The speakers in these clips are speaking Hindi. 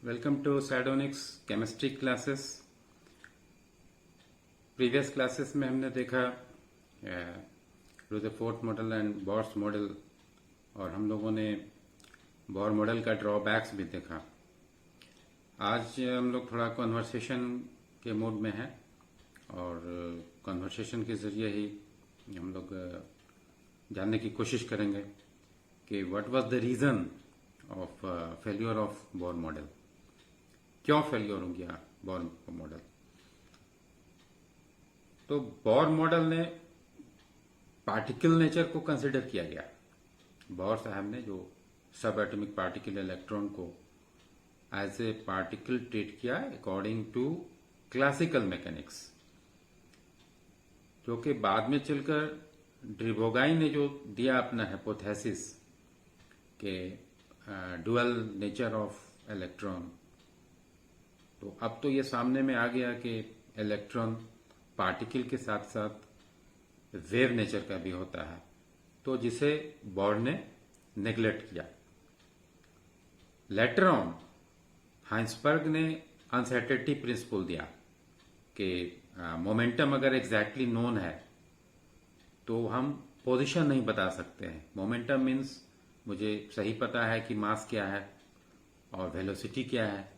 Welcome to Cytonics chemistry classes. Previous classes में हमने देखा Rutherford model and Bohr's model, और हम लोगों ने बोर मॉडल का ड्रॉबैक्स भी देखा। आज हम लोग थोड़ा कन्वर्सेशन के मूड में हैं और कन्वर्सेशन के ज़रिए ही हम लोग जानने की कोशिश करेंगे कि what was the reason of failure of Bohr model. क्यों फेल्योर हो गया बोर मॉडल? तो बोर मॉडल ने पार्टिकल नेचर को कंसिडर किया गया। बोर साहब ने जो सब एटॉमिक पार्टिकल इलेक्ट्रॉन को एज ए पार्टिकल ट्रीट किया अकॉर्डिंग टू क्लासिकल मैकेनिक्स, जो कि बाद में चलकर ड्रिबोगाई ने जो दिया अपना हाइपोथेसिस के डुअल नेचर ऑफ इलेक्ट्रॉन, तो अब तो ये सामने में आ गया कि इलेक्ट्रॉन पार्टिकल के साथ साथ वेव नेचर का भी होता है, तो जिसे बोर ने नेग्लेक्ट किया। लेटर ऑन हाइंसबर्ग ने अनसर्टेनिटी प्रिंसिपल दिया कि मोमेंटम अगर एग्जैक्टली नोन है तो हम पोजीशन नहीं बता सकते हैं। मोमेंटम मीन्स मुझे सही पता है कि मास क्या है और वेलोसिटी क्या है,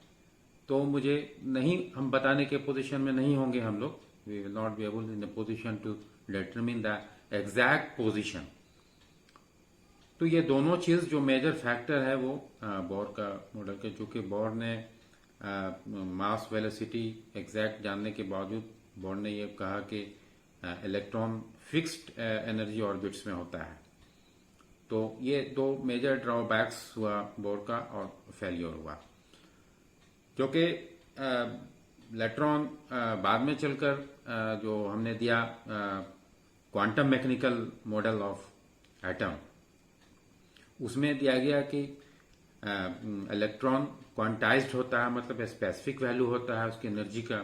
तो मुझे नहीं, हम बताने के पोजीशन में नहीं होंगे हम लोग। We will not be able in a position to determine the exact position. तो ये दोनों चीज जो मेजर फैक्टर है वो बोर का मॉडल के, जो कि बोर ने मास वेलोसिटी एग्जैक्ट जानने के बावजूद बोर ने ये कहा कि इलेक्ट्रॉन फिक्स्ड एनर्जी ऑर्बिट्स में होता है। तो ये दो मेजर ड्रॉबैक्स हुआ बोर का और फेलियर हुआ, जो कि इलेक्ट्रॉन बाद में चलकर जो हमने दिया quantum mechanical model of atom, उसमें दिया गया कि इलेक्ट्रॉन क्वांटाइज्ड होता है, मतलब स्पेसिफिक वैल्यू होता है उसकी एनर्जी का,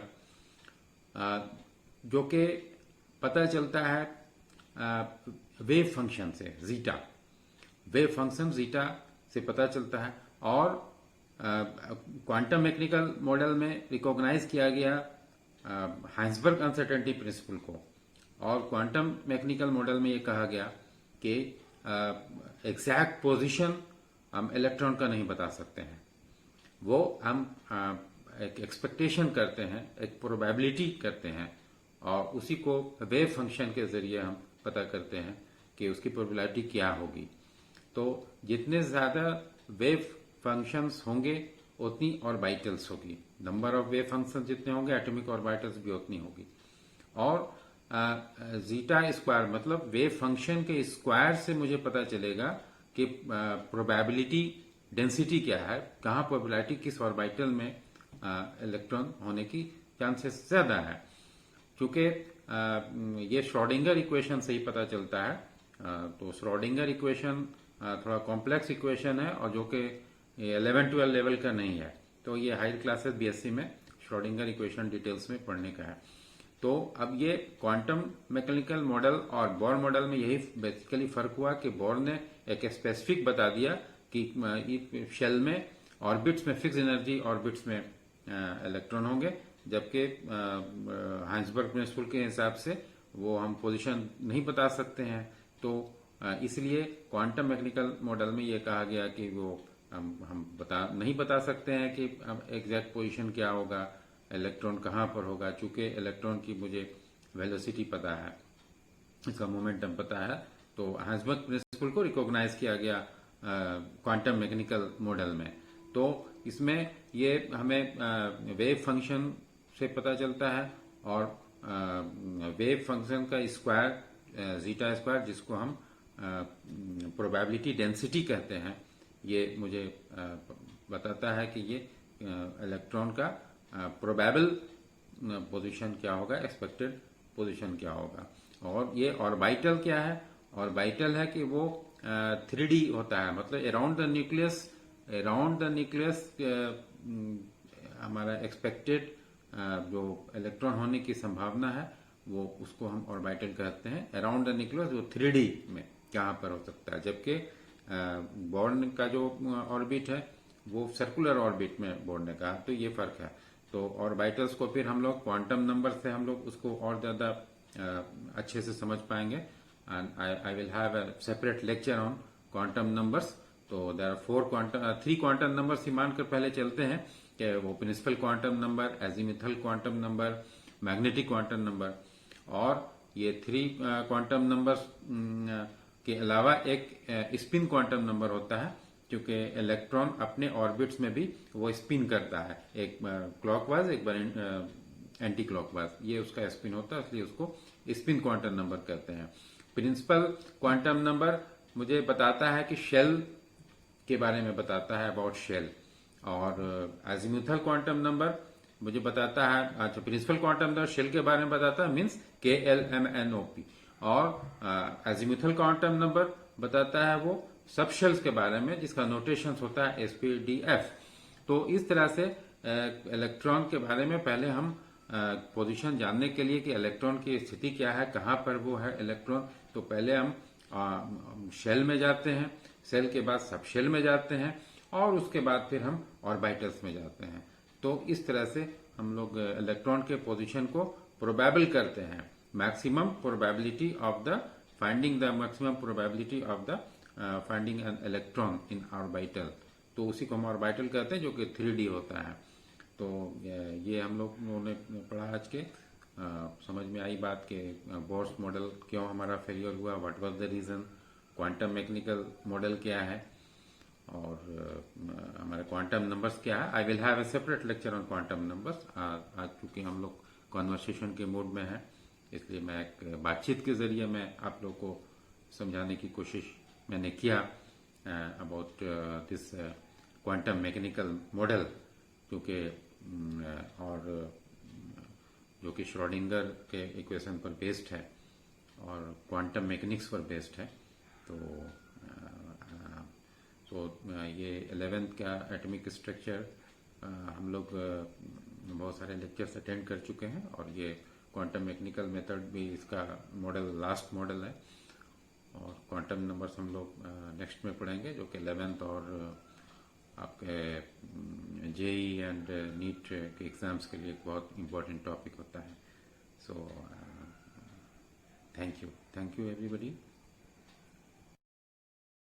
जो कि पता चलता है वेव फंक्शन से, जीटा वेव फंक्शन जीटा से पता चलता है। और क्वांटम मैकेनिकल मॉडल में रिकॉग्नाइज किया गया हाइंसबर्ग अनसर्टेनिटी प्रिंसिपल को, और क्वांटम मैकेनिकल मॉडल में ये कहा गया कि एग्जैक्ट पोजीशन हम इलेक्ट्रॉन का नहीं बता सकते हैं, वो हम एक एक्सपेक्टेशन करते हैं, एक प्रोबेबिलिटी करते हैं, और उसी को वेव फंक्शन के जरिए हम पता करते हैं कि उसकी प्रोबेबिलिटी क्या होगी। तो जितने ज्यादा वेव फंक्शंस होंगे उतनी ऑर्बिटल्स होगी, नंबर ऑफ वेव फंक्शंस जितने होंगे एटॉमिक ऑर्बिटल्स भी उतनी होगी। और जीटा स्क्वायर मतलब वेव फंक्शन के स्क्वायर से मुझे पता चलेगा कि प्रोबेबिलिटी डेंसिटी क्या है, कहाँ प्रोबेबिलिटी किस ऑर्बिटल में इलेक्ट्रॉन होने की चांसेस ज्यादा है। क्योंकि ये श्रोडिंगर इक्वेशन से ही पता चलता है। तो श्रोडिंगर इक्वेशन थोड़ा कॉम्प्लेक्स इक्वेशन है, और जो कि 11-12 लेवल का नहीं है, तो ये हायर क्लासेस बीएससी में श्रोडिंगर इक्वेशन डिटेल्स में पढ़ने का है। तो अब ये क्वांटम मैकेनिकल मॉडल और बोर मॉडल में यही बेसिकली फर्क हुआ कि बोर ने एक स्पेसिफिक बता दिया कि शेल में ऑर्बिट्स में फिक्स एनर्जी ऑर्बिट्स में इलेक्ट्रॉन होंगे, जबकि हाइंसबर्ग प्रिंसिपल के हिसाब से वो हम पोजीशन नहीं बता सकते हैं। तो इसलिए क्वांटम मैकेनिकल मॉडल में ये कहा गया कि वो हम नहीं बता सकते हैं कि एग्जैक्ट पोजीशन क्या होगा, इलेक्ट्रॉन कहाँ पर होगा। चूंकि इलेक्ट्रॉन की मुझे वेलोसिटी पता है, इसका मोमेंटम पता है, तो हाइंसबर्ग प्रिंसिपल को रिकॉग्नाइज किया गया क्वांटम मैकेनिकल मॉडल में। तो इसमें ये हमें वेव फंक्शन से पता चलता है, और वेव फंक्शन का स्क्वायर जीटा स्क्वायर, जिसको हम प्रोबेबिलिटी डेंसिटी कहते हैं, ये मुझे बताता है कि ये इलेक्ट्रॉन का प्रोबेबल पोजीशन क्या होगा, एक्सपेक्टेड पोजीशन क्या होगा। और ये ऑर्बिटल क्या है? ऑर्बिटल है कि वो 3D होता है, मतलब अराउंड द न्यूक्लियस हमारा एक्सपेक्टेड जो इलेक्ट्रॉन होने की संभावना है वो, उसको हम ऑर्बिटल कहते हैं। अराउंड द न्यूक्लियस जो 3D में कहाँ पर हो सकता है, जबकि बोर्न का जो ऑर्बिट है वो सर्कुलर ऑर्बिट में बोर्ड ने कहा, तो ये फर्क है। तो ऑर्बिटल्स को फिर हम लोग क्वांटम नंबर से हम लोग उसको और ज्यादा अच्छे से समझ पाएंगे। And I will have a separate lecture on quantum numbers. तो there are three quantum numbers ही मानकर पहले चलते हैं कि वो principal quantum number, azimuthal quantum number, magnetic quantum number. और ये थ्री क्वांटम नंबर्स के अलावा एक स्पिन क्वांटम नंबर होता है, क्योंकि इलेक्ट्रॉन अपने ऑर्बिट्स में भी वो स्पिन करता है, एक क्लॉकवाइज एक बार एंटी क्लॉकवाइज, ये उसका स्पिन होता है, इसलिए उसको स्पिन क्वांटम नंबर कहते हैं। प्रिंसिपल क्वांटम नंबर मुझे बताता है कि शेल के बारे में बताता है, अबाउट शेल। और एजीमुथल क्वांटम नंबर मुझे बताता है, अच्छा प्रिंसिपल क्वांटम नंबर शेल के बारे में बताता है, मीन्स KLMNOP। और एजीमुथल क्वांटम नंबर बताता है वो सब शेल्स के बारे में, जिसका नोटेशन होता है SPDF। तो इस तरह से इलेक्ट्रॉन के बारे में पहले हम पोजीशन जानने के लिए कि इलेक्ट्रॉन की स्थिति क्या है, कहाँ पर वो है इलेक्ट्रॉन, तो पहले हम शेल में जाते हैं, सेल के बाद सब शेल में जाते हैं, और उसके बाद फिर हम ऑर्बिटल्स में जाते हैं। तो इस तरह से हम लोग इलेक्ट्रॉन के पोजीशन को प्रोबेबल करते हैं, maximum probability of the finding the maximum probability of the finding an electron in orbital. तो उसी को हम ऑर्बिटल कहते हैं, जो कि 3D होता है। तो ये हम लोगों ने पढ़ा आज के। समझ में आई बात कि बोर्स मॉडल क्यों हमारा फेलियर हुआ, what was the reason, quantum mechanical model क्या है, और हमारे क्वांटम नंबर्स क्या है। I will have a separate lecture on quantum numbers. आज चूंकि हम लोग कॉन्वर्सेशन के मूड में हैं, इसलिए मैं एक बातचीत के जरिए मैं आप लोग को समझाने की कोशिश मैंने किया about this quantum mechanical model, क्योंकि और जो कि श्रोडिंगर के इक्वेशन पर बेस्ड है और क्वांटम मैकेनिक्स पर बेस्ड है। तो ये 11th का एटॉमिक स्ट्रक्चर हम लोग बहुत सारे लेक्चर्स अटेंड कर चुके हैं, और ये क्वांटम मैकेनिकल मेथड भी इसका मॉडल लास्ट मॉडल है। और क्वांटम नंबर्स हम लोग नेक्स्ट में पढ़ेंगे, जो कि 11th और आपके JEE एंड नीट के एग्जाम्स के लिए एक बहुत इम्पोर्टेंट टॉपिक होता है। So thank you everybody.